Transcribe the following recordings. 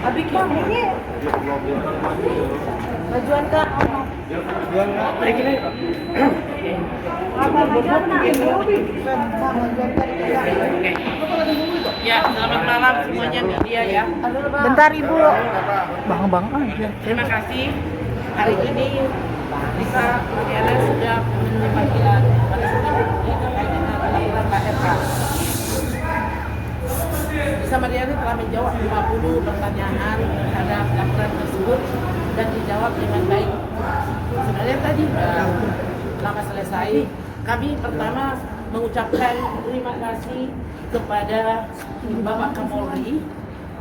Abi Bang, ini bajuan Kak. Ya, selamat malam semuanya media ya. Bentar Ibu. Bang aja. Terima kasih. Hari ini Lisa Mariana sudah memenuhi panggilan pada terkait dengan laporan Pak RK. Lisa Mariana telah menjawab 50 pertanyaan terhadap laporan tersebut dan dijawab dengan baik. Sebenarnya tadi lama selesai, kami pertama mengucapkan terima kasih kepada Bapak Kapolri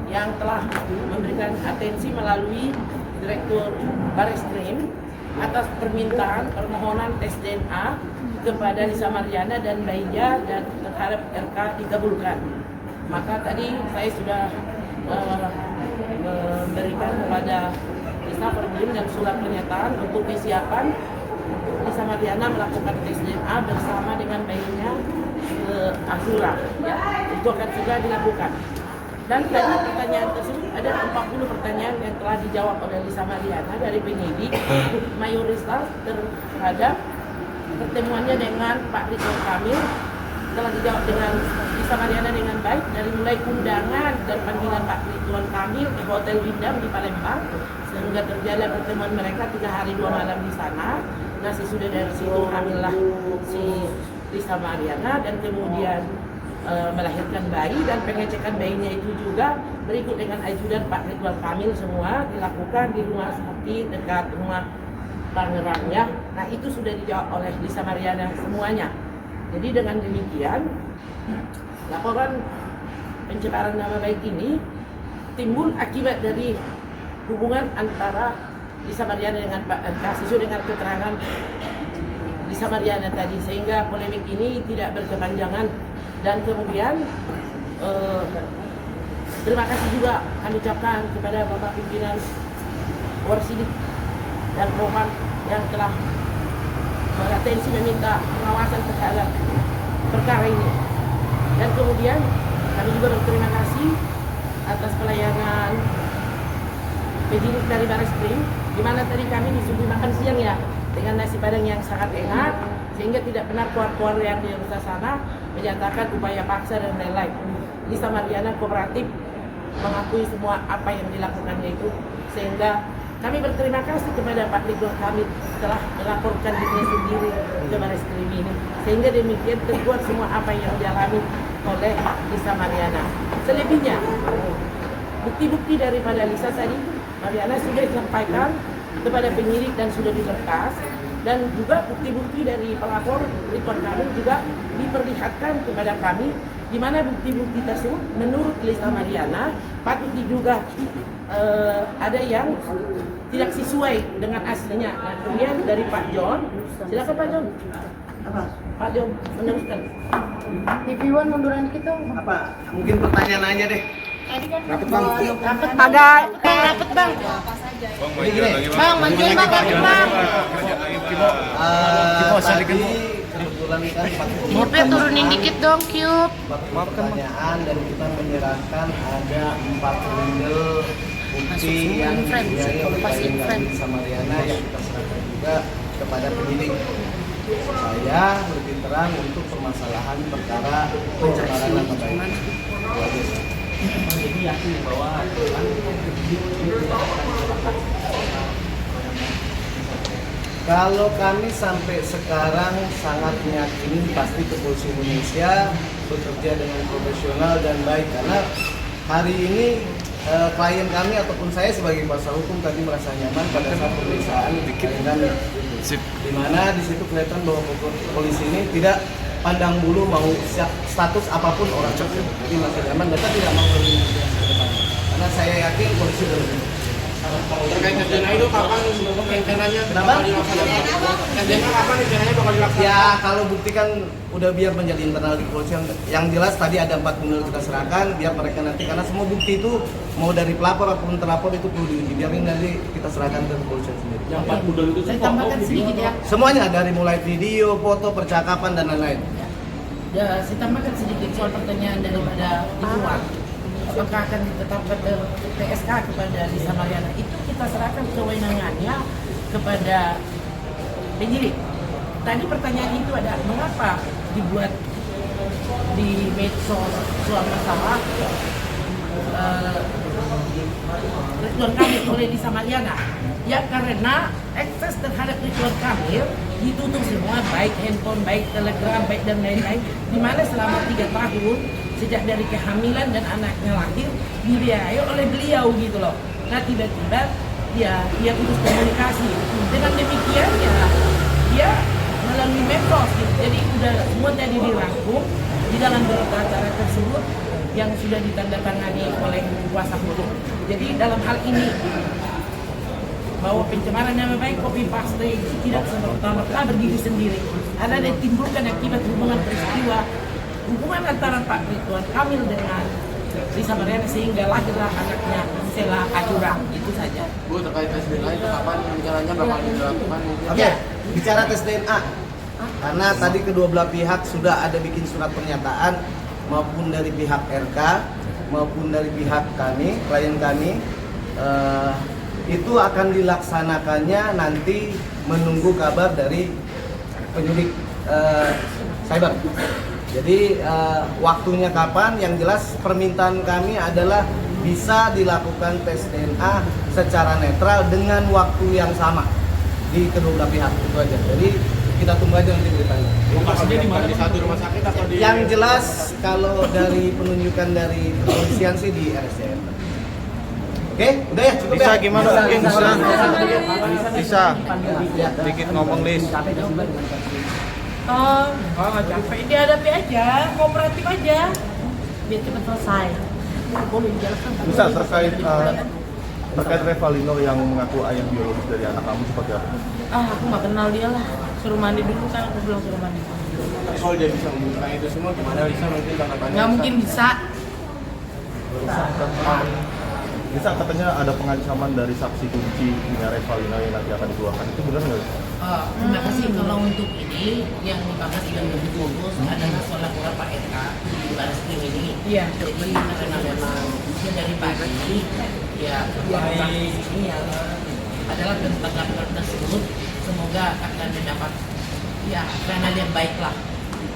yang telah memberikan atensi melalui Direktur Bareskrim atas permohonan tes DNA kepada Lisa Mariana dan bayinya dan terhadap RK dikabulkan. Maka tadi saya sudah memberikan kepada Lisa Perdim dan surat pernyataan untuk kesiapan Lisa Mariana melakukan tes DNA bersama dengan bayinya ke Azura. Ya, itu akan segera dilakukan. Dan tadi pertanyaan tersebut ada 40 pertanyaan yang telah dijawab oleh Lisa Mariana dari penyidik, mayoritas terhadap pertemuannya dengan Pak Ridwan Kamil telah dijawab dengan Lisa Mariana dengan baik, dari mulai undangan dan panggilan Pak Ridwan Kamil ke Hotel Bintang di Palembang sehingga terjadi pertemuan mereka 3 hari 2 malam di sana. Nah, sesudah dari situ hamillah si Lisa Mariana dan kemudian melahirkan bayi, dan pengecekan bayinya itu juga berikut dengan ajudan Pak Ridwan Kamil semua dilakukan di rumah seperti dekat rumah Tangerangnya. Nah, itu sudah dijawab oleh Lisa Mariana semuanya. Jadi dengan demikian laporan pencemaran nama baik ini timbul akibat dari hubungan antara Lisa Mariana dengan Pak RK sesuai dengan keterangan Lisa Mariana tadi, sehingga polemik ini tidak berkepanjangan. Dan kemudian terima kasih juga kami ucapkan kepada Bapak Pimpinan Warsidik dan Roman yang telah beratensi meminta pengawasan terhadap perkara ini. Dan kemudian kami juga berterima kasih atas pelayanan penyidik dari Bareskrim, di mana tadi kami disuguhi makan siang ya dengan nasi padang yang sangat enak, sehingga tidak benar keluar yang di luar sana menyatakan upaya paksa dan lain-lain. Lisa Mariana kooperatif mengakui semua apa yang dilakukannya itu, sehingga kami berterima kasih kepada Pak Ridwan Kamil telah melaporkan dirinya sendiri ke Bareskrim ini, sehingga demikian terbuat semua apa yang dialami oleh Lisa Mariana. Selebihnya bukti-bukti daripada Lisa tadi Mariana sudah disampaikan kepada penyidik dan sudah dilepas, dan juga bukti-bukti dari pelapor Ridwan Kamil juga diperlihatkan kepada kami, di mana bukti-bukti tersebut menurut Lisa Mariana patut diduga ada yang tidak sesuai dengan aslinya. Nah, kemudian dari Pak John, silakan Pak John. Apa? Pak John meneruskan. TV1 munduran dikit dong. Apa? Mungkin pertanyaan aja deh. Rapet Bang. Agak rapet Bang. Bang, majuin Bang, rapet Bang. Tadi kebetulan kan Cube turunin dikit dong, Cube. pertanyaan dan kita menyerahkan ada 4 bundel bukti yang dibiayai oleh klien Lisa Mariana yang kita serahkan juga kepada penyidik. Saya lebih terang untuk permasalahan perkara pencemaran nama baik. Jadi yakin bahwa kalau kami sampai sekarang sangat meyakini pasti kepolisian Indonesia bekerja dengan profesional dan baik, karena hari ini klien kami ataupun saya sebagai kuasa hukum tadi merasa nyaman pada saat pemeriksaan klien kami, di mana di situ kelihatan bahwa polisi ini tidak pandang bulu mau status apapun orang tersebut, jadi masih nyaman dan kita tidak mau berkomunikasi ke depan, karena saya yakin polisi lebih. Terkait SDNA itu kapan rencananya Kenapa? bakal dilaksanakan? SDNA kapan rencananya bakal dilaksanakan? Ya kalau bukti kan udah biar menjadi internal di kepolisian. Yang jelas tadi ada 4 bundel kita serahkan biar mereka nanti, karena semua bukti itu mau dari pelapor ataupun terlapor itu perlu diuji. Biarin nanti kita serahkan ke kepolisian sendiri. Yang 4 bundel itu Saya tambahkan sedikit ya. Semuanya dari mulai video, foto, percakapan dan lain-lain. Ya, saya tambahkan sedikit soal pertanyaan daripada Iwan. Apakah akan ditetapkan PSK kepada Lisa Mariana? Itu kita serahkan kewenangannya kepada penyidik. Tadi pertanyaan itu ada, mengapa dibuat di medsos soal masalah Ridwan Kamil oleh Lisa Mariana? Ya karena akses terhadap Ridwan Kamil ditutup semua, baik handphone, baik telegram, baik dan lain-lain, di mana selama 3 tahun sejak dari kehamilan dan anaknya lahir dibiayai oleh beliau gitu loh. Nah tiba-tiba dia putus komunikasi. Dengan demikian ya dia melalui medsos gitu. Jadi udah semua tadi dirangkum di dalam berita acara tersebut yang sudah ditandatangani oleh kuasa hukum. Jadi dalam hal ini bahwa pencemaran nama baik copy paste itu tidak serta-merta berdiri sendiri. Ada yang timbulkan akibat hubungan peristiwa hubungan antara Pak Ridwan Kamil dengan Lisa Mariana sehingga lahirlah anaknya Sela Ajura. Itu saja. Bu, terkait tes DNA itu kapan rencananya bakal dilakukan? Oke, bicara tes DNA. Karena tadi kedua belah pihak sudah ada bikin surat pernyataan maupun dari pihak RK maupun dari pihak kami, klien kami. Itu akan dilaksanakannya nanti menunggu kabar dari penyidik cyber. Jadi waktunya kapan? Yang jelas permintaan kami adalah bisa dilakukan tes DNA secara netral dengan waktu yang sama di kedua belah pihak, itu aja. Jadi kita tunggu aja nanti beritanya. Lokasinya di mana? Di satu rumah sakit atau di? Yang jelas kalau dari penunjukan dari kepolisian sih di RSCM. Oke, udah ya, cukup Bisa ya. gimana mungkin bisa dikit ngomong Lis. Oh, nggak capek. Dihadapi aja, kooperatif aja. Biar cepat selesai. Boleh dijelaskan? Bisa terkait Revalino yang mengaku ayah biologis dari anak kamu seperti apa? Aku nggak kenal dia lah. Suruh mandi dulu kan, aku bilang suruh mandi. Soal dia bisa menggunakan itu semua, gimana Lisa mungkin tanggapannya? Nggak mungkin bisa. Bisa katanya ada pengancaman dari saksi kunci punya Revalino yang nanti akan dikeluarkan, itu benar nggak? Terima kasih. Kalau untuk ini yang dibahas yang lebih fokus adalah soal laporan Pak RK di Baris Krim ini. Iya. Jadi karena memang usia dari pagi ya ini yang adalah tentang laporan tersebut, semoga akan mendapat ya karena yang baiklah.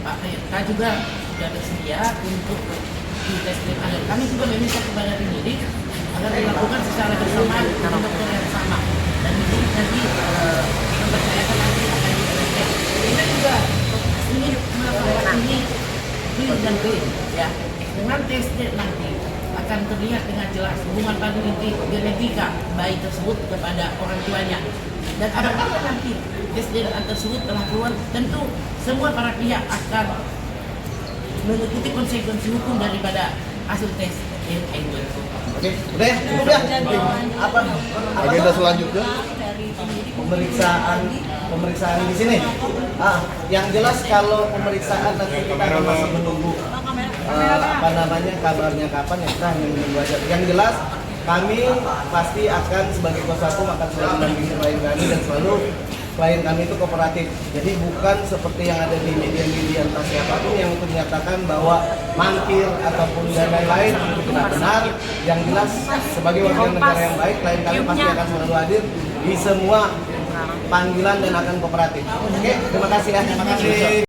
Pak RK juga sudah bersedia untuk di tes DNA dan kami juga meminta kepada penyidik agar dilakukan secara bersamaan dengan dokter yang sama dan ini nanti mempercayakan nanti akan diselesaikan. Kita juga ini melakukan ini clear dan clear ya. Dengan tes nanti akan terlihat dengan jelas hubungan genetika bayi tersebut kepada orang tuanya. Dan apabila nanti tes DNA tersebut telah keluar, tentu semua para pihak akan mengikuti konsekuensi hukum daripada hasil tes DNA itu. Oke, udah ya, cukup ya. Apa? Agenda selanjutnya Pemeriksaan di sini. Yang jelas kalau pemeriksaan nanti kita akan masih menunggu kabarnya kapan ya, kita hanya menunggu aja. Yang jelas kami pasti akan sebagai kuasa hukum akan selalu mendampingi klien kami dan selalu klien kami itu kooperatif. Jadi bukan seperti yang ada di media-media entah siapapun yang itu menyatakan bahwa mangkir ataupun dan lain-lain, itu tidak benar. Yang jelas sebagai warga negara yang baik, klien kami pasti akan selalu hadir di semua panggilan dan akan kooperatif. Oke, terima kasih ya. Terima kasih.